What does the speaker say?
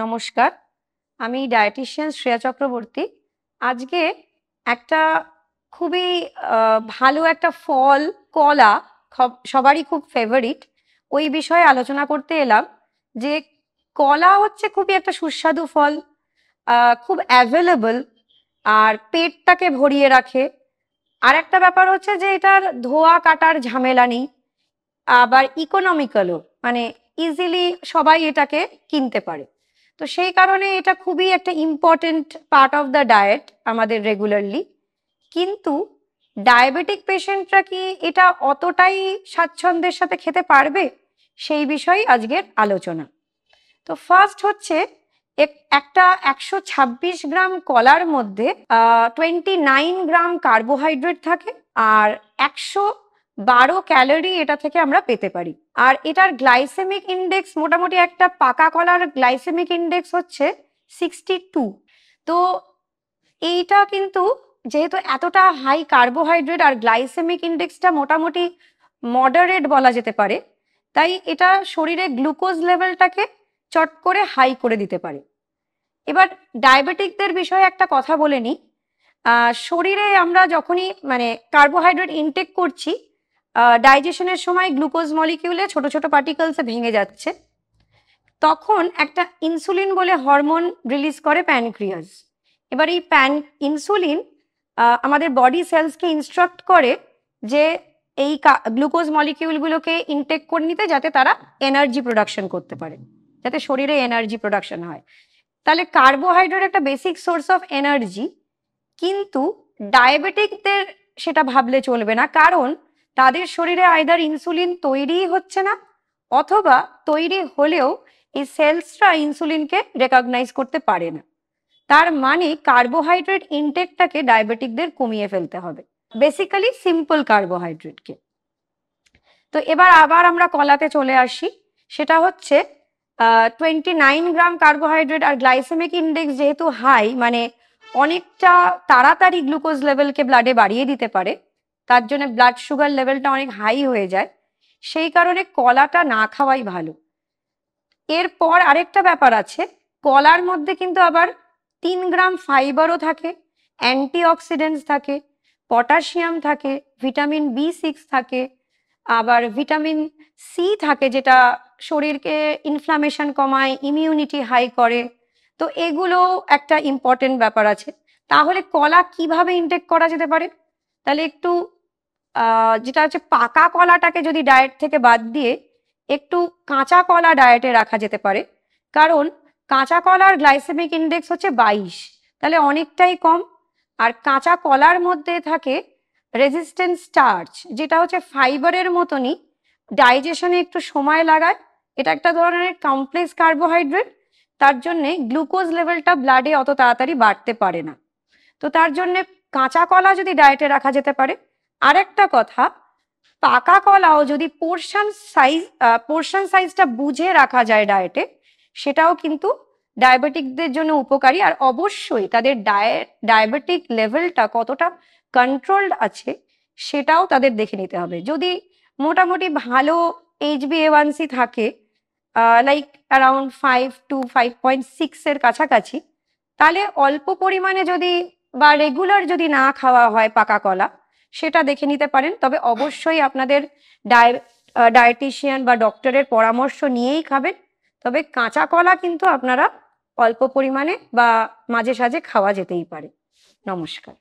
নমস্কার, আমি ডায়েটিশিয়ান শ্রেয়া চক্রবর্তী। আজকে একটা খুবই ভালো একটা ফল কলা সবারই খুব ফেভারিট, ওই বিষয়ে আলোচনা করতে এলাম যে কলা হচ্ছে খুবই একটা সুস্বাদু ফল, খুব অ্যাভেলেবল আর পেটটাকে ভরিয়ে রাখে। আর একটা ব্যাপার হচ্ছে যে এটার ধোয়া কাটার ঝামেলা নেই, আবার ইকোনমিক্যালও, মানে ইজিলি সবাই এটাকে কিনতে পারে। তো সেই কারণে এটা খুবই একটা important part of the diet আমাদের রেগুলারলি। কিন্তু ডায়াবেটিক পেশেন্টরা কি এটা অতটাই স্বাচ্ছন্দ্যের সাথে খেতে পারবে, সেই বিষয়ে আজকের আলোচনা। তো ফার্স্ট হচ্ছে একটা 126 গ্রাম কলার মধ্যে 29 গ্রাম কার্বোহাইড্রেট থাকে আর 112 ক্যালোরি এটা থেকে আমরা পেতে পারি। আর এটার গ্লাইসেমিক ইন্ডেক্স, মোটামুটি একটা পাকা কলার গ্লাইসেমিক ইন্ডেক্স হচ্ছে 62। তো এইটা কিন্তু যেহেতু এতটা হাই কার্বোহাইড্রেট আর গ্লাইসেমিক ইন্ডেক্সটা মোটামুটি মডারেট বলা যেতে পারে, তাই এটা শরীরে গ্লুকোজ লেভেলটাকে চট করে হাই করে দিতে পারে। এবার ডায়াবেটিকদের বিষয়ে একটা কথা বলে নিই। শরীরে আমরা যখনই মানে কার্বোহাইড্রেট ইনটেক করছি, ডাইজেশনের সময় গ্লুকোজ মলিকিউলে ছোট ছোট পার্টিকেলসে ভেঙে যাচ্ছে, তখন একটা ইনসুলিন বলে হরমোন রিলিজ করে প্যানক্রিয়াস। এবার এই ইনসুলিন আমাদের বডি সেলসকে ইনস্ট্রাক্ট করে যে এই গ্লুকোজ মলিকিউলগুলোকে ইনটেক করে নিতে, যাতে তারা এনার্জি প্রোডাকশন করতে পারে, যাতে শরীরে এনার্জি প্রোডাকশন হয়। তাহলে কার্বোহাইড্রেট একটা বেসিক সোর্স অফ এনার্জি, কিন্তু ডায়াবেটিকদের সেটা ভাবলে চলবে না, কারণ তাদের শরীরে আইদার ইনসুলিন তৈরিই হচ্ছে না, অথবা তৈরি হলেও এই সেলসরা ইনসুলিনকে রেকগনাইজ করতে পারে না। তার মানে কার্বোহাইড্রেট ইনটেকটাকে ডায়াবেটিকদের কমিয়ে ফেলতে হবে, বেসিক্যালি সিম্পল কার্বোহাইড্রেটকে। তো এবার আবার আমরা কলাতে চলে আসি। সেটা হচ্ছে 29 গ্রাম কার্বোহাইড্রেট আর গ্লাইসেমিক ইন্ডেক্স যেহেতু হাই, মানে অনেকটা তাড়াতাড়ি গ্লুকোজ লেভেলকে ব্লাডে বাড়িয়ে দিতে পারে, তার জন্য ব্লাড সুগার লেভেলটা অনেক হাই হয়ে যায়। সেই কারণে কলাটা না খাওয়াই ভালো। এরপর আরেকটা ব্যাপার আছে, কলার মধ্যে কিন্তু আবার 3 গ্রাম ফাইবারও থাকে, অ্যান্টিঅক্সিডেন্টস থাকে, পটাশিয়াম থাকে, ভিটামিন B6 থাকে, আবার ভিটামিন সি থাকে, যেটা শরীরকে ইনফ্লামেশন কমায়, ইমিউনিটি হাই করে। তো এগুলো একটা ইম্পর্টেন্ট ব্যাপার আছে। তাহলে কলা কিভাবে ইনটেক করা যেতে পারে? তাহলে একটু যেটা হচ্ছে পাকা কলাটাকে যদি ডায়েট থেকে বাদ দিয়ে একটু কাঁচা কলা ডায়েটে রাখা যেতে পারে, কারণ কাঁচা কলার গ্লাইসেমিক ইন্ডেক্স হচ্ছে 22, তাহলে অনেকটাই কম। আর কাঁচা কলার মধ্যে থাকে রেজিস্ট্যান্ট স্টার্চ, যেটা হচ্ছে ফাইবারের মতনই ডাইজেশনে একটু সময় লাগায়। এটা একটা ধরনের কমপ্লেক্স কার্বোহাইড্রেট, তার জন্যে গ্লুকোজ লেভেলটা ব্লাডে অত তাড়াতাড়ি বাড়তে পারে না। তো তার জন্যে কাঁচা কলা যদি ডায়েটে রাখা যেতে পারে। আরেকটা কথা, পাকা কলাও যদি পোর্শন সাইজটা বুঝে রাখা যায় ডায়েটে, সেটাও কিন্তু ডায়াবেটিকদের জন্য উপকারী। আর অবশ্যই তাদের ডায়াবেটিক লেভেলটা কতটা কন্ট্রোলড আছে সেটাও তাদের দেখে নিতে হবে। যদি মোটামুটি ভালো HbA1c থাকে, লাইক অ্যারাউন্ড 5 to 5.6 এর কাছাকাছি, তাহলে অল্প পরিমাণে যদি বা রেগুলার যদি না খাওয়া হয় পাকা কলা, সেটা দেখে নিতে পারেন। তবে অবশ্যই আপনাদের ডায়েটিশিয়ান বা ডক্টরের পরামর্শ নিয়েই খাবেন। তবে কাঁচা কলা কিন্তু আপনারা অল্প পরিমাণে বা মাঝে সাঝে খাওয়া যেতেই পারে। নমস্কার।